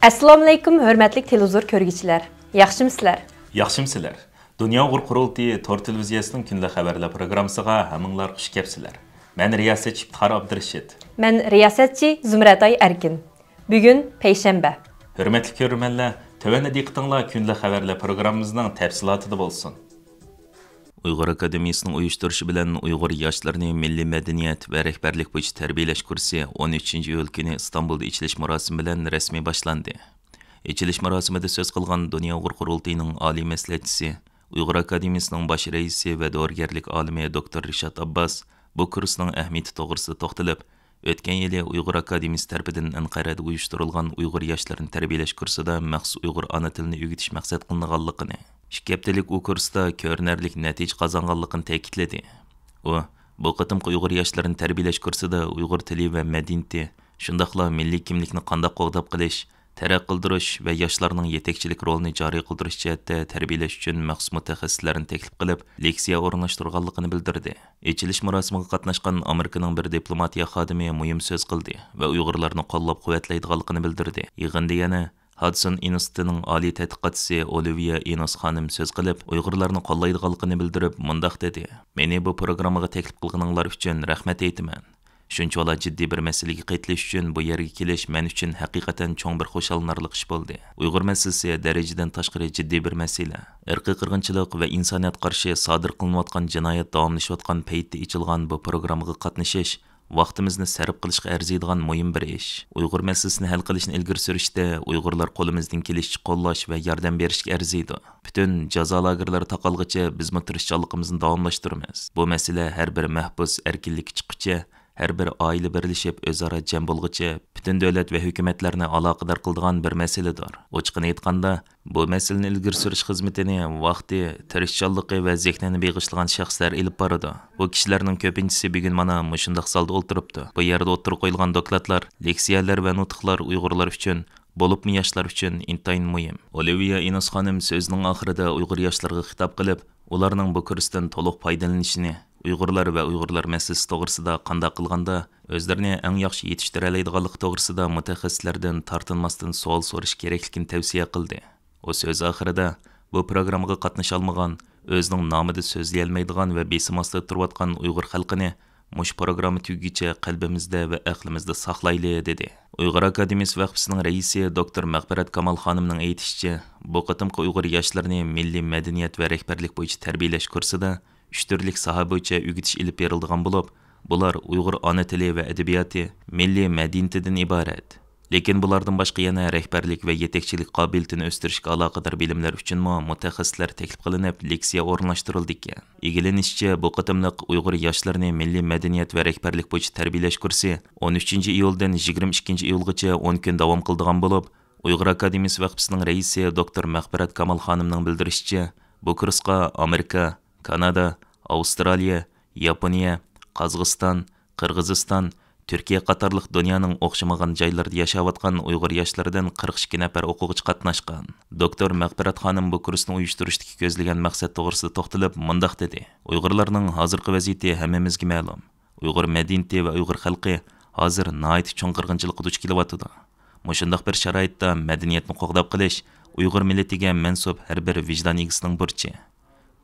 Assalomu alaykum, hörmətli televizor ko'rgüçülər. Yaxşımısızlar? Yaxşımsızlar. Dünya Uyg'ur qurultayı Tor televiziyasining kundalik xabarlar programmasiga hammanglar xush kelibsizlar. Men riyosatchi Iftixor Abdurashid. Men riyosatchi Zumratay Erkin. Bugun payshanba. Hörmətli ko'rmanlar, tövəndə diqqətinizlər kundalik xabarlar programmamızın təfsilatında bo'lsin. Uyg'ur Akademiyasining uyushtirishi bilan Uyg'ur yoshlarini milliy madaniyat va rahbarlik bo'yicha tarbiyalash kursi 13-iyul kuni Istanbulda ichilish marosimi bilan rasmiy boshlandi. İçilish marosimida so'z qilgan Dünya Uyg'ur qurultayining oliy maslahatchisi, Uyg'ur Akademiyasining bosh raisi va da'vatgarlik olimi Dr. Rishad Abbas bu kursning ahamiyati to'g'risida to'xtalib, o'tgan yili Uyg'ur Akademiyasi tarafidan Anqarada uyushtirilgan Uyg'ur yoshlarini tarbiyalash kursida maxsus Uyg'ur ona tilini o'rgatish maqsad qilinganligini, 2 haftalik u kursda ko'rinarli natija qozonganligini ta'kidladi. U bu qatimqi Uyg'ur yoshlarini tarbiyalash kursida Uyg'ur tili va madaniyati, shundaqla milliy kimlikni qanday qo'g'dab qilish, taraq qildirish va yoshlarning yetakchilik rolini joriy qildirish jihatda tarbiyalash uchun maxsus mutaxassislarni taklif qilib, leksiya o'rinlashtirganligini bildirdi. Ichilish marosimiga qatnashgan Amerikaning bir diplomatiya xodimi muhim so'z qildi va Uyg'urlarni qo'llab-quvvatlaydiganligini bildirdi. Yig'inda yana Hudson Institutining oliy tadqiqotchisi Olivia Enos xonim so'z qilib, Uyg'urlarni qo'llaydiganligini bildirib, mundaq dedi: "Meni bu programmaga taklif qilganinglar uchun rahmat aytaman. Shunchalar jiddiy bir masalaga qaytilish uchun bu yerga kelish men uchun haqiqatan cho'ng bir xushallanarli ish bo'ldi. Uyg'ur masalasi darajadan tashqari jiddiy bir masala. Irqiy qirg'inchilik va insoniyat qarshi sodir qilinayotgan jinoyat davomlashayotgan paytda ichilgan bu programmaga qatnashish vaqtimizni sarf qilishga arziydigan muhim bir ish. Uyg'ur masalasini hal qilishni ilgari surishda Uyg'urlar qo'limizdan kelishicha qo'llash va yordam berishga arziydi. Butun jazo lagerlari taqalg'icha biz tirishchiligimizni davomlashtiramiz. Bu masala har bir mahbus erkinlikka chiqquncha, har bir oila birlashib o'zaro jam bo'lguncha butun davlat va hukumatlarni aloqador qiladigan bir masaladir. Ochiqini aytganda, bu masalani ilgari surish xizmatini vaqti, tirishchanligi va zehnini beg'ishlagan shaxslar ilib boradi. Bu kishilarning ko'pinchisi bugun mana mushundaq salda o'tiribdi. Bu yerda o'tirib qo'yilgan dokladlar, leksiyalar va nutqlar Uyg'urlar uchun, bo'libmi yoshlar uchun intayin muhim. Olivia Enos xonim so'zining oxirida Uyg'ur yoshlarga xitob qilib, ularning bu kursdan to'liq foydalanishini, Uyg'urlar va Uyg'urlar masalasi to'g'risida qanday qilganda o'zlarini eng yaxshi yetishtira oladiganligi to'g'risida mutaxassislardan tortinmasdan savol so'rash kerakligini tavsiya qildi. U so'z oxirida bu programmaga qatnasha olmagan, o'zining nomida so'zlay olmaydigan va besim ostida turayotgan Uyg'ur xalqini mush programma tugicha qalbimizda va aqlimizda saqlayli dedi. Uyg'ur Akademiyasi vaqfisining raisi Dr. Mag'firat Kamal xonimning aytishicha, bu qatimqi Uyg'ur yoshlarini milliy madaniyat va rahbarlik bo'yicha tarbiyalash kursida 3 turlik soha bo'yicha o'rgatish ilib beriladigan bo'lib, bular Uyg'ur ona tili va adabiyoti, milliy madaniyatidan iborat. Lekin bulardan boshqa yana rahbarlik va yetakchilik qobiliyatini o'stirishga aloqador bilimlar uchun mutaxassislar taklif qilinib, leksiya o'rinlashtirildi ekan. Egilanishicha, bu qatimliq Uyg'ur yoshlarini milliy madaniyat va rahbarlik bo'yicha tarbiyalash kursi 13-iyuldan 22-iyulgacha 10 kun davom qiladigan bo'lib, Uyg'ur Akademiyasi vaqfisining raisi Dr. Mag'firat Kamal xonimning bildirishicha, bu kursga Amerika, Kanada, Avstraliya, Yaponiya, Qozog'iston, Qirg'iziston, Turkiya qatorliq dunyoning o'xshamagan joylarida yashayotgan Uyg'ur yoshlaridan 42 nafar o'quvchi qatnashgan. Dr. Mag'firat xonim bu kursni uyushtirishdagi ko'zlagan maqsad to'g'risida to'xtalib, mundaq dedi: "Uyg'urlarning hozirgi vaziyati hammamizga ma'lum. Uyg'ur madaniyati va Uyg'ur xalqi hozir nihoyat cho'ng qirg'inchilikqa duch kelyapti. Mushundaq bir sharoitda madaniyatni qo'g'dab qilish Uyg'ur millatiga mansub har bir vijdon egasining burchi.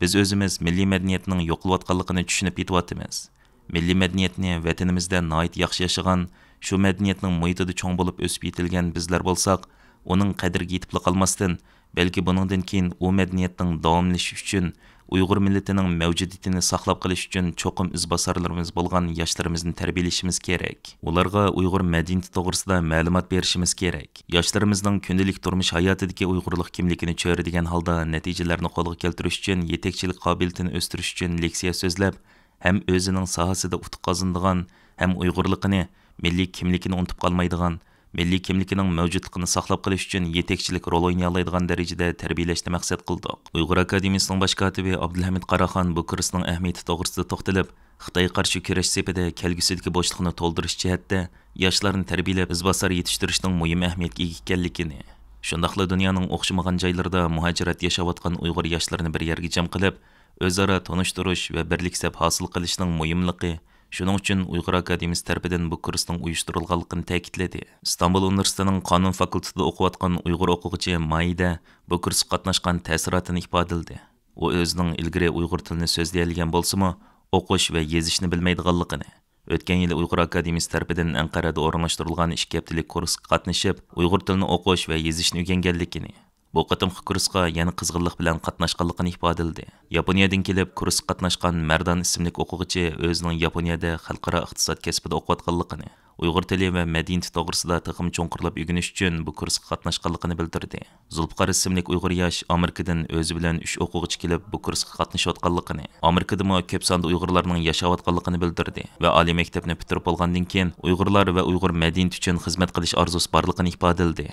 Biz o'zimiz milliy madaniyatning yo'qlayotganligini tushunib yetyapmiz. Milliy madaniyatni vatanimizda nihoyat yaxshi yashagan, shu madaniyatning muhitida cho'ng bo'lib o'sib yetilgan bizlar bo'lsak, uning qadriga yetib qolmasdan, balki buningdan keyin u madaniyatning davomlashishi uchun, Uyg'ur millatining mavjudiyatini saqlab qolish uchun cho'qim izbosarlarimiz bo'lgan yoshlarimizni tarbiyalashimiz kerak. Ularga Uyg'ur madaniyati to'g'risida ma'lumot berishimiz kerak. Yoshlarimizning kundalik turmush hayotidagi Uyg'urlik kimligini cho'radigan holda natijalarni qo'lga keltirish uchun, yetakchilik qobiliyatini o'stirish uchun leksiya so'zlab, ham o'zining sohasida utuq qozonadigan, ham Uyg'urligini, milliy kimligini unutib qolmaydigan, milliy kimligining mavjudligini saqlab qolish uchun yetakchilik rol o'ynay oladigan darajada tarbiyalashni maqsad qildik. Uyg'ur Akademiyasining bosh kotibi Abdulhamid Qaraxon bu kursning ahamiyati to'g'risida to'xtalib, Xitoy qarshi kurash sepida kelgusidagi bo'shliqni to'ldirish jihatda yoshlarni tarbiyalab izbosar yetishtirishning muhim ahamiyatga ega ekanligini, shundaqla dunyoning o'xshamagan joylarida muhojirat yashayotgan Uyg'ur yoshlarini bir yerga jam qilib, o'zaro tanishtirish va birlik sab hosil qilishning muhimligi, Shuning uchun Uyg'ur akademiyasi tarafidan bu kursning uyushtirilganligini ta'kidladi. İstanbul Universitetining Qonun fakultetida o'qiyotgan Uyg'ur o'quvchi Maida bu kursga qatnashgan ta'sirotini ifodaladi. U o'zining ilgari Uyg'ur tilini so'zlaydigan bo'lsa-mu, o'qish va yozishni bilmaydiganligini, o'tgan yili Uyg'ur akademiyasi tarafidan Anqarada o'rinlashtirilgan 2 haftalik kursga qatnashib, Uyg'ur tilini o'qish va yozishni o'rganganligini, bu qatimqi kursga yana qizg'inlik bilan qatnashganligini ifodaladi. Yaponiyadan kelib kursga qatnashgan Mardan ismli o'quvchi o'zining Yaponiyada xalqaro iqtisod kasbida o'qiyotganligini, Uyg'ur tili va madaniyati to'g'risida taqim cho'nqirlab o'rganish uchun bu kursga qatnashganligini bildirdi. Zulfiqar ismli Uyg'ur yosh Amerikadan o'zi bilan 3 o'quvchi kelib bu kursga qatnashayotganligini, Amerikada mo ko'p sonda Uyg'urlarning yashayotganligini bildirdi va oliy maktabni bitirib bo'lgandan keyin Uyg'urlar va Uyg'ur madaniyati uchun xizmat qilish orzusi borligini ifodaladi.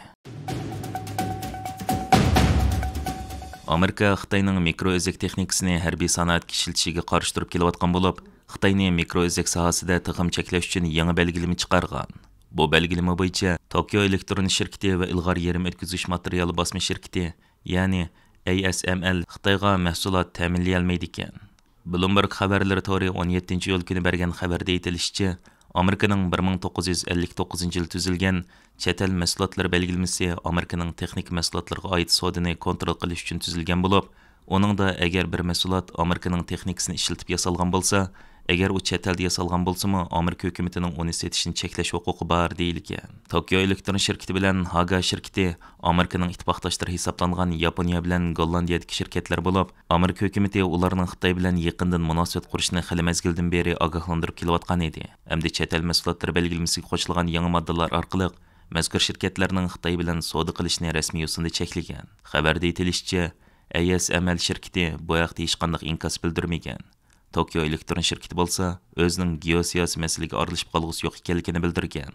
Amerika Xitoyning mikro'ezak texnikasini harbiy sanoatga ishlatishiga qarshi turib kelayotgan bo'lib, Xitoyni mikro'ezak sohasida tiqim cheklash uchun yangi belgilama chiqargan. Bu belgilama bo'yicha Tokyo elektron shirkati va ilg'or yerim o'tkazish materiali bosma shirkati, ya'ni ASML Xitoyga mahsulot ta'minlay olmaydi ekan. Bloomberg xabarlari to'g'ri 17-iyul kuni bergan xabarda aytilishicha, Amerikaning 1959-yil tuzilgan chet el mahsulotlari belgilamasi Amerikaning texnik mahsulotlarga oid sodini kontrol qilish uchun tuzilgan bo'lib, uningda agar bir mahsulot Amerikaning texnikasini ishlatib yasalgan bo'lsa, agar u chet elda yasalgan bo'lsa-mu, Amerika hukumatining uni setishini cheklash huquqi bor deyilgan. Tokyo elektron shirkati bilan Haga shirkati Amerikaning ittifoqdoshlari hisoblangan Yaponiya bilan Gollandiyadagi shirkatlar bo'lib, Amerika hukumati ularning Xitoy bilan yaqindan munosabat qurishni xili mazgildan beri ogohlantirib kelayotgan edi. Hamda chet el mahsulotlari belgilamasiga qo'shilgan yangi moddalar orqali mazkur shirkatlarning Xitoy bilan savdo qilishni rasmiy yo'sinda cheklagan. Xabarda aytilishicha, ASML shirkati bu haqda hech qanday inkos bildirmagan. Tokyo elektron shirkati bo'lsa, o'zining geosiyosiy masalaga aralashib qolg'usi yo'q ekanligini bildirgan.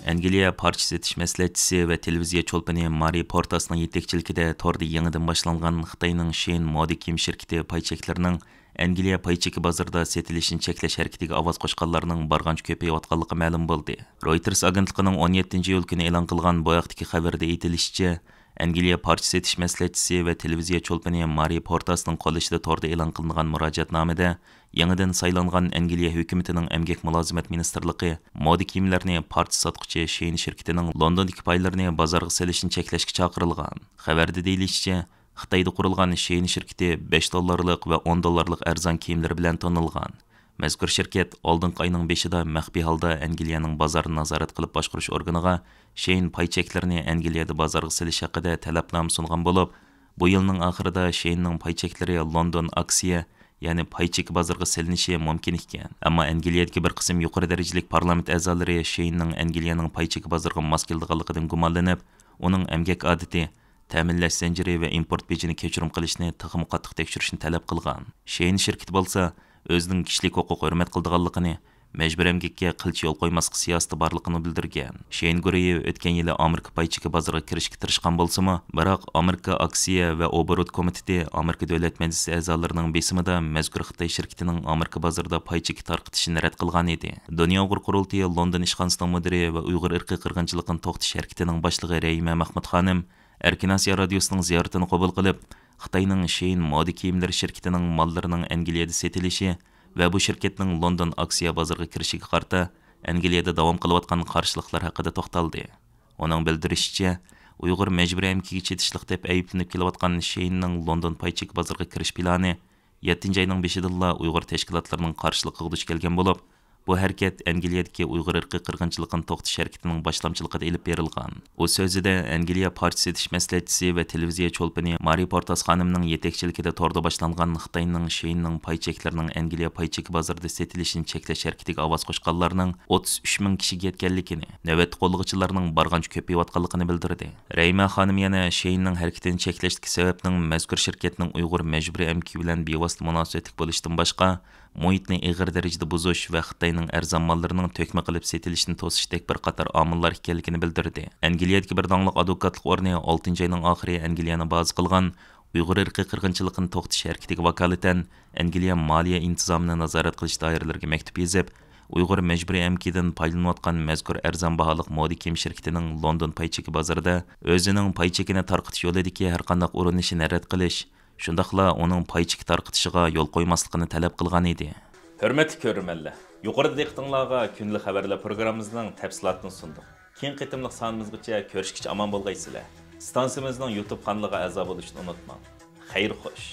Angliya parcha setish maslahatchisi va televiziya cho'lpani Mari Portasning yetakchiligida torda yangidan boshlangan Xitoyning Shein moda kiyim shirkati paycheklarining Angliya paycheki bozorida setilishini cheklash harakatiga ovoz qo'shganlarning barg'ancha ko'payayotganligi ma'lum bo'ldi. Reuters agentligining 17-iyul kuni e'lon qilgan bu haqdagi xabarda aytilishicha, Angliya parcha setish maslahatchisi va televiziya cho'lpani Mari Portasning qo'llashida torda e'lon qilingan murojaatnomada yangidan saylangan Angliya hukumatining emgak mulozimat ministrligi moda kiyimlarni parcha sotquchi Shein shirkatining Londondagi paylarini bozorga selishni cheklashga chaqirilgan. Xabarda deyilishicha, Xitoyda qurilgan Shein shirkati $5 va $10 arzon kiyimlar bilan tanilgan. Mazkur shirkat oldingi oyning 5-ida maxfiy holda Angliyaning bozorini nazorat qilib boshqarish organiga Shein paycheklarini Angliyada bozorga selish haqida talabnoma sungan bo'lib, bu yilning oxirida Sheinning paycheklari London aksiya, ya'ni paychek bozorga selinishi mumkin ekan. Ammo Angliyadagi bir qism yuqori darajalik parlament a'zolari Sheinning Angliyaning paychek bozoriga mos kelganligidan gumonlanib, uning emgak odati, ta'minlash zanjiri va import bejini kechirim qilishni tixim qattiq tekshirishni talab qilgan. Shein shirkati bo'lsa, o'zining kishilik huquq hurmat qildiganligini, majbur emgakka qilch yo'l qo'ymaslik siyosati borligini bildirgan. Shein guruhi o'tgan yili Amerika paycheki bozoriga kirishga tirishgan bo'lsa-mu, biroq Amerika aksiya va oborot komiteti Amerika davlat majlisi a'zolarining besimida mazkur Xitoy shirkatining Amerika bozorida paycheki tarqitishini rad qilgan edi. Dunyo Uyg'ur qurultiyi London ishxonasining mudiri va Uyg'ur irqiy qirg'inchilikni to'xtatish harakatining boshlig'i Rayma Mahmud xonim Erkin Asiya radiosining ziyoratini qabul qilib, Xitoyning Shein moda kiyimlari shirkatining mollarining Angliyada setilishi va bu shirkatning London aksiya bozoriga kirishiga qarta Angliyada davom qilayotgan qarshiliklar haqida to'xtaldi. Uning bildirishicha, Uyg'ur majburiy emkiga chetishlik deb ayblanib kelayotgan Sheinning London paychek bozoriga kirish plani 7-oyning 5-idilla Uyg'ur tashkilotlarining qarshiligiga duch kelgan bo'lib, bu harakat Angliyadagi Uyg'ur irqiy qirg'inchilikni to'xtatish harakatining boshlamchiligida elib berilgan. U so'zida Angliya parcha setish maslahatchisi va televiziya cho'lpani Mari Portas xonimning yetakchiligida torda boshlangan Xitoyning Sheinning paycheklarining Angliya paycheki bozorida setilishini cheklash harakatiga ovoz qo'shganlarning 33,000 kishiga yetganligini, navbat qo'llag'uvchilarning barg'ancha ko'payayotganligini bildirdi. Rayma xonim yana Sheinning harakatini cheklashdagi sababning mazkur shirkatning Uyg'ur majburiy emki bilan bevosita munosabatlik bo'lishdan boshqa, muhitni ig'ir darajada buzish va Xitoyning arzon mollarining to'kma qilib setilishini to'sishdek bir qator omillar ekanligini bildirdi. Angliyadagi bir donliq advokatlik o'rni 6-oyning oxiri Angliyani baza qilgan Uyg'ur irqiy qirg'inchilikni to'xtatish harakatiga vakolatan Angliya moliya intizomini nazorat qilish doiralariga maktub yozib, Uyg'ur majburiy emkidan foydalanayotgan mazkur arzon baholiq moda kiyim shirkatining London paycheki bozorida o'zining paychekini tarqitish yo'lidagi har qanday urinishni rad qilish, shundaqla uning paychik tarqitishiga yo'l qo'ymasligini talab qilgan edi. Hurmatli ko'rmanlar, yuqorida diqqatingizga kunlik xabarlar programmamizning tafsilotini sundik. Keyin qitimliq sonimizgacha ko'rishkicha omon bo'lgaysizlar. Stansiyamizning YouTube kanaliga a'zo bo'lishni unutmang. Xayr xo'sh.